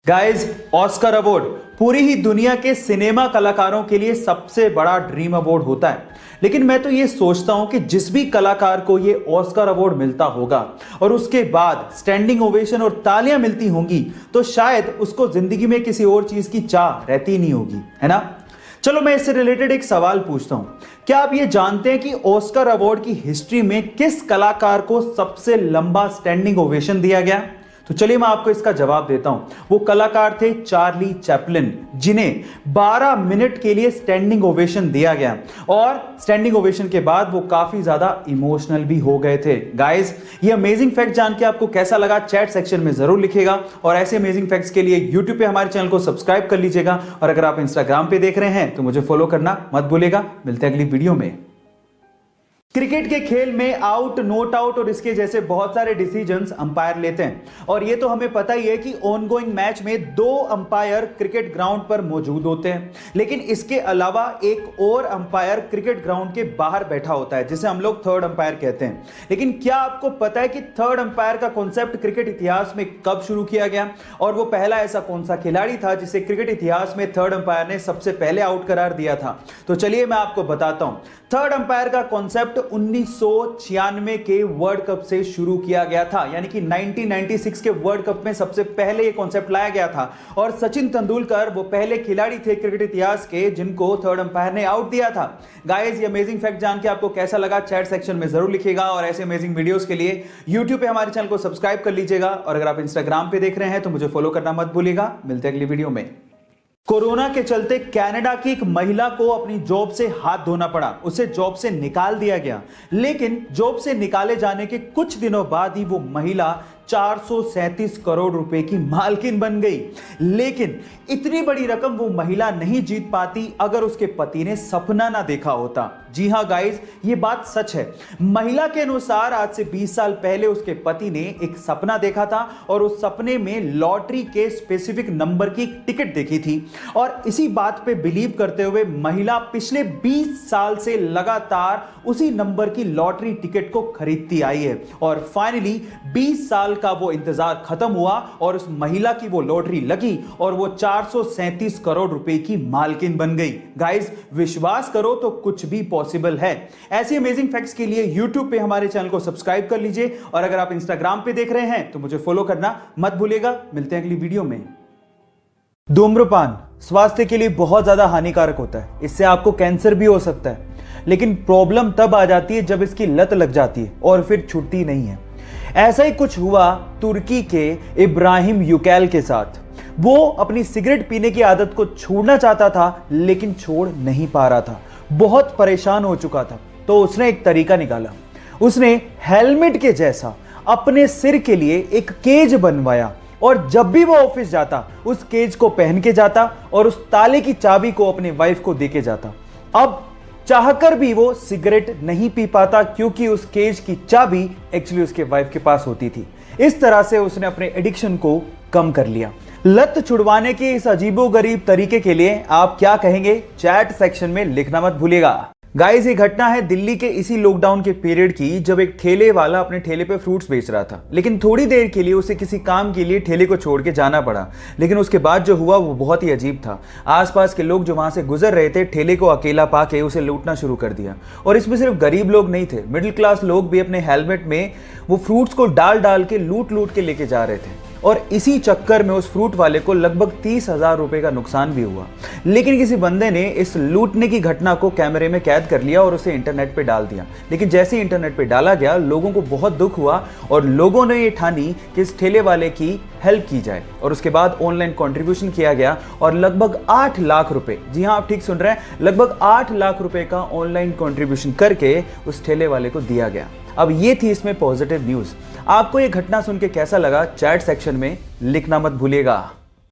Guys, Oscar award पूरी ही दुनिया के सिनेमा कलाकारों के लिए सबसे बड़ा ड्रीम अवार्ड होता है। लेकिन मैं तो ये सोचता हूं कि जिस भी कलाकार को ये ऑस्कर अवार्ड मिलता होगा और उसके बाद स्टैंडिंग ओवेशन और तालियां मिलती होंगी तो शायद उसको जिंदगी में किसी और चीज की चाह रहती नहीं होगी, है ना। चलो मैं इससे रिलेटेड एक सवाल पूछता हूं। क्या आप ये जानते हैं कि ऑस्कर अवार्ड की हिस्ट्री में किस कलाकार को सबसे लंबा स्टैंडिंग ओवेशन दिया गया? तो चलिए मैं आपको इसका जवाब देता हूं। वो कलाकार थे चार्ली चैपलिन, जिन्हें 12 मिनट के लिए स्टैंडिंग ओवेशन दिया गया और स्टैंडिंग ओवेशन के बाद वो काफी ज्यादा इमोशनल भी हो गए थे। गाइस, ये अमेजिंग फैक्ट जान के आपको कैसा लगा चैट सेक्शन में जरूर लिखिएगा और ऐसे अमेजिंग फैक्ट्स के लिए यूट्यूब पे हमारे चैनल को सब्सक्राइब कर लीजिएगा और अगर आप इंस्टाग्राम पे देख रहे हैं तो मुझे फॉलो करना मत भूलिएगा। मिलते हैं अगली वीडियो में। क्रिकेट के खेल में आउट, नॉट आउट और इसके जैसे बहुत सारे डिसीजंस अंपायर लेते हैं और ये तो हमें पता ही है कि ऑनगोइंग मैच में 2 अंपायर क्रिकेट ग्राउंड पर मौजूद होते हैं, लेकिन इसके अलावा एक और अंपायर क्रिकेट ग्राउंड के बाहर बैठा होता है जिसे हम लोग थर्ड अंपायर कहते हैं। लेकिन क्या आपको पता है कि थर्ड अंपायर का कॉन्सेप्ट क्रिकेट इतिहास में कब शुरू किया गया और वो पहला ऐसा कौन सा खिलाड़ी था जिसे क्रिकेट इतिहास में थर्ड अंपायर ने सबसे पहले आउट करार दिया था? तो चलिए मैं आपको बताता हूं। थर्ड अंपायर का कॉन्सेप्ट 1996 के वर्ल्ड कप से शुरू किया गया था, यानी कि 1996 के वर्ल्ड कप में सबसे पहले यह कॉन्सेप्ट लाया गया था और सचिन तेंदुलकर वो पहले खिलाड़ी थे क्रिकेट इतिहास के जिनको थर्ड अंपायर ने आउट दिया था। गाइस, ये अमेजिंग फैक्ट जान के आपको कैसा लगा चैट सेक्शन में जरूर लिखिएगा और ऐसे अमेजिंग वीडियोस के लिए यूट्यूब पे हमारे चैनल को सब्सक्राइब कर लीजिएगा और अगर आप इंस्टाग्राम पे देख रहे हैं तो मुझे फॉलो करना मत भूलिएगा। मिलते हैं अगली वीडियो में। कोरोना के चलते कनाडा की एक महिला को अपनी जॉब से हाथ धोना पड़ा, उसे जॉब से निकाल दिया गया। लेकिन जॉब से निकाले जाने के कुछ दिनों बाद ही वो महिला 437 करोड़ रुपए की मालकिन बन गई। लेकिन इतनी बड़ी रकम वो महिला नहीं जीत पाती अगर उसके पति ने सपना ना देखा होता। जी हां गाइस, ये बात सच है। महिला के अनुसार आज से 20 साल पहले उसके पति ने एक सपना देखा था और उस सपने में लॉटरी के स्पेसिफिक नंबर की टिकट देखी थी और इसी बात पे बिलीव करते हुए महिला पिछले 20 साल से लगातार उसी नंबर की लॉटरी टिकट को खरीदती आई है और फाइनली 20 साल का वो इंतजार खत्म हुआ और उस महिला की वो लॉटरी लगी और वो 437 करोड़ रुपए की मालकिन बन गई। गाइस, विश्वास करो तो कुछ भी पॉसिबल है। ऐसी अमेजिंग फैक्ट्स के लिए यूट्यूब पे हमारे चैनल को सब्सक्राइब कर लीजिए और अगर आप इंस्टाग्राम पे देख रहे हैं तो मुझे फॉलो करना मत भूलिएगा। मिलते हैं अगली वीडियो में। धूम्रपान स्वास्थ्य के लिए बहुत ज्यादा हानिकारक होता है, इससे आपको कैंसर भी हो सकता है। लेकिन प्रॉब्लम तब आ जाती है जब इसकी लत लग जाती है और फिर छूटती नहीं है। ऐसा ही कुछ हुआ तुर्की के इब्राहिम यूकैल के साथ। वो अपनी सिगरेट पीने की आदत को छोड़ना चाहता था लेकिन छोड़ नहीं पा रहा था, बहुत परेशान हो चुका था। तो उसने एक तरीका निकाला। उसने हेलमेट के जैसा अपने सिर के लिए एक केज बनवाया और जब भी वो ऑफिस जाता उस केज को पहन के जाता और उस ताले की चाबी को अपनी वाइफ को देके जाता। अब चाहकर भी वो सिगरेट नहीं पी पाता क्योंकि उस केज की चाबी एक्चुअली उसके वाइफ के पास होती थी। इस तरह से उसने अपने एडिक्शन को कम कर लिया। लत छुड़वाने के इस अजीबोगरीब तरीके के लिए आप क्या कहेंगे? चैट सेक्शन में लिखना मत भूलिएगा। गाइस, ये घटना है दिल्ली के इसी लॉकडाउन के पीरियड की, जब एक ठेले वाला अपने ठेले पे फ्रूट्स बेच रहा था। लेकिन थोड़ी देर के लिए उसे किसी काम के लिए ठेले को छोड़ के जाना पड़ा। लेकिन उसके बाद जो हुआ वो बहुत ही अजीब था। आसपास के लोग जो वहां से गुजर रहे थे ठेले को अकेला पाके उसे लूटना शुरू कर दिया। और इसमें सिर्फ गरीब लोग नहीं थे, मिडिल क्लास लोग भी अपने हेलमेट में वो फ्रूट्स को डाल डाल के लूट लूट के लेके जा रहे थे और इसी चक्कर में उस फ्रूट वाले को लगभग 30,000 रुपए का नुकसान भी हुआ। लेकिन किसी बंदे ने इस लूटने की घटना को कैमरे में कैद कर लिया और उसे इंटरनेट पे डाल दिया। लेकिन जैसे ही इंटरनेट पे डाला गया लोगों को बहुत दुख हुआ और लोगों ने ये ठानी कि इस ठेले वाले की हेल्प की जाए और उसके बाद ऑनलाइन कंट्रीब्यूशन किया गया और लगभग 8 लाख रुपए, जी हाँ आप ठीक सुन रहे हैं, लगभग 8 लाख रुपए का ऑनलाइन कंट्रीब्यूशन करके उस ठेले वाले को दिया गया। अब ये थी इसमें पॉजिटिव न्यूज। आपको ये घटना सुन के कैसा लगा चैट सेक्शन में लिखना मत भूलिएगा।